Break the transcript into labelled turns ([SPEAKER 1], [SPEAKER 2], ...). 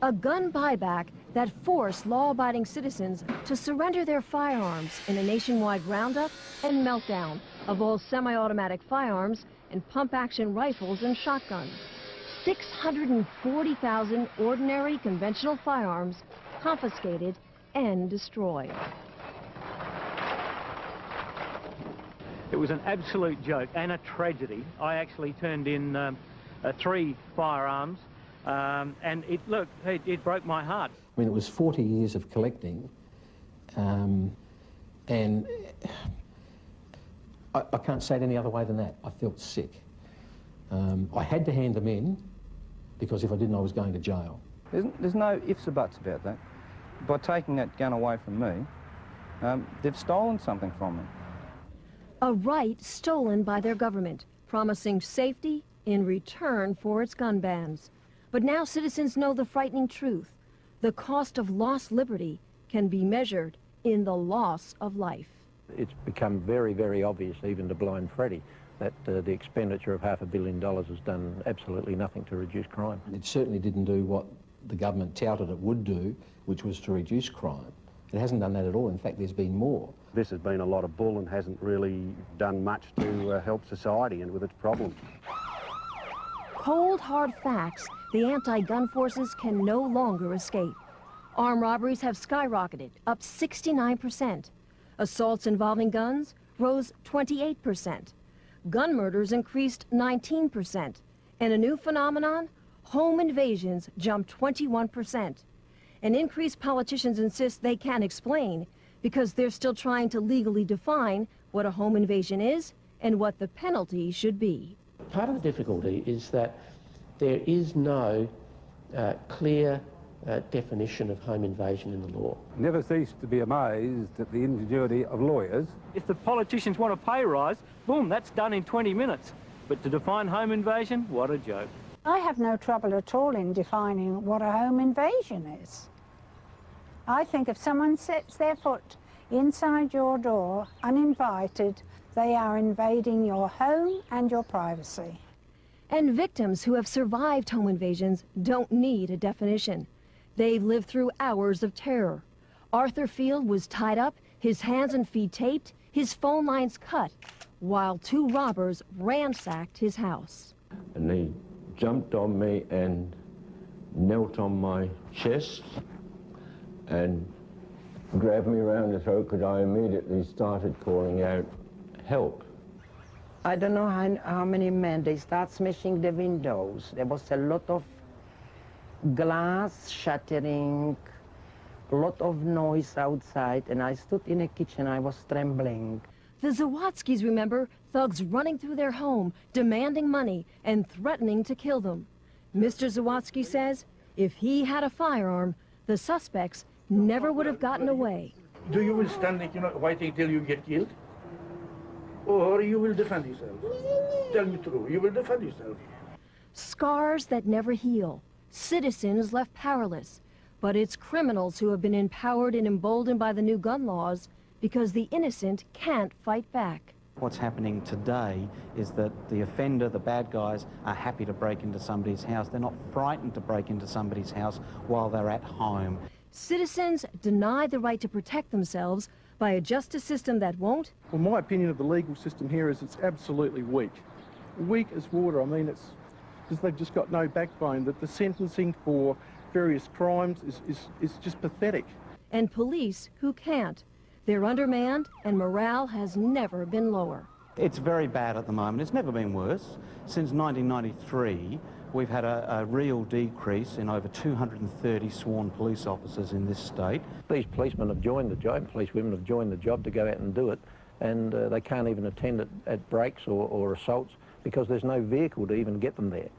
[SPEAKER 1] A gun buyback that forced law-abiding citizens to surrender their firearms in a nationwide roundup and meltdown of all semi-automatic firearms and pump-action rifles and shotguns. 640,000 ordinary conventional firearms confiscated and destroyed.
[SPEAKER 2] It was an absolute joke and a tragedy. I actually turned in 3 firearms, and it broke my heart.
[SPEAKER 3] I mean, it was 40 years of collecting, and I can't say it any other way than that. I felt sick. I had to hand them in, because if I didn't, I was going to jail.
[SPEAKER 4] There's no ifs or buts about that. By taking that gun away from me, they've stolen something from me.
[SPEAKER 1] A right stolen by their government, promising safety in return for its gun bans. But now citizens know the frightening truth. The cost of lost liberty can be measured in the loss of life.
[SPEAKER 5] It's become very, very obvious, even to Blind Freddy, that the expenditure of $500 million has done absolutely nothing to reduce crime.
[SPEAKER 3] It certainly didn't do what the government touted it would do, which was to reduce crime. It hasn't done that at all. In fact, there's been more.
[SPEAKER 6] This has been a lot of bull and hasn't really done much to help society and with its problems.
[SPEAKER 1] Cold, hard facts the anti-gun forces can no longer escape. Armed robberies have skyrocketed, up 69%. Assaults involving guns rose 28%. Gun murders increased 19%. And a new phenomenon, home invasions jumped 21%. An increase politicians insist they can't explain because they're still trying to legally define what a home invasion is and what the penalty should be.
[SPEAKER 7] Part of the difficulty is that there is no clear definition of home invasion in the law.
[SPEAKER 8] Never cease to be amazed at the ingenuity of lawyers.
[SPEAKER 2] If the politicians want a pay rise, boom, that's done in 20 minutes. But to define home invasion, what a joke.
[SPEAKER 9] I have no trouble at all in defining what a home invasion is. I think if someone sets their foot inside your door uninvited, they are invading your home and your privacy.
[SPEAKER 1] And victims who have survived home invasions don't need a definition. They've lived through hours of terror. Arthur Field was tied up, his hands and feet taped, his phone lines cut, while 2 robbers ransacked his house.
[SPEAKER 10] And they jumped on me and knelt on my chest and grabbed me around the throat because I immediately started calling out, "Help."
[SPEAKER 11] I don't know how many men, they start smashing the windows. There was a lot of glass shattering, a lot of noise outside, and I stood in the kitchen, I was trembling.
[SPEAKER 1] The Zawadzkis remember thugs running through their home, demanding money and threatening to kill them. Mr. Zawadzki says if he had a firearm, the suspects never would have gotten away.
[SPEAKER 12] Do you will stand, waiting till you get killed? Or you will defend yourself? Tell me true, you will defend yourself.
[SPEAKER 1] Scars that never heal, citizens left powerless, but it's criminals who have been empowered and emboldened by the new gun laws because the innocent can't fight back.
[SPEAKER 13] What's happening today is that the offender, the bad guys, are happy to break into somebody's house. They're not frightened to break into somebody's house while they're at home.
[SPEAKER 1] Citizens deny the right to protect themselves by a justice system that won't.
[SPEAKER 14] Well, my opinion of the legal system here is it's absolutely weak. Weak as water. I mean, it's because they've just got no backbone. That the sentencing for various crimes is just pathetic.
[SPEAKER 1] And police who can't. They're undermanned and morale has never been lower.
[SPEAKER 13] It's very bad at the moment. It's never been worse. Since 1993, we've had a real decrease in over 230 sworn police officers in this state.
[SPEAKER 5] These policemen have joined the job, police women have joined the job to go out and do it, and they can't even attend at breaks or assaults because there's no vehicle to even get them there.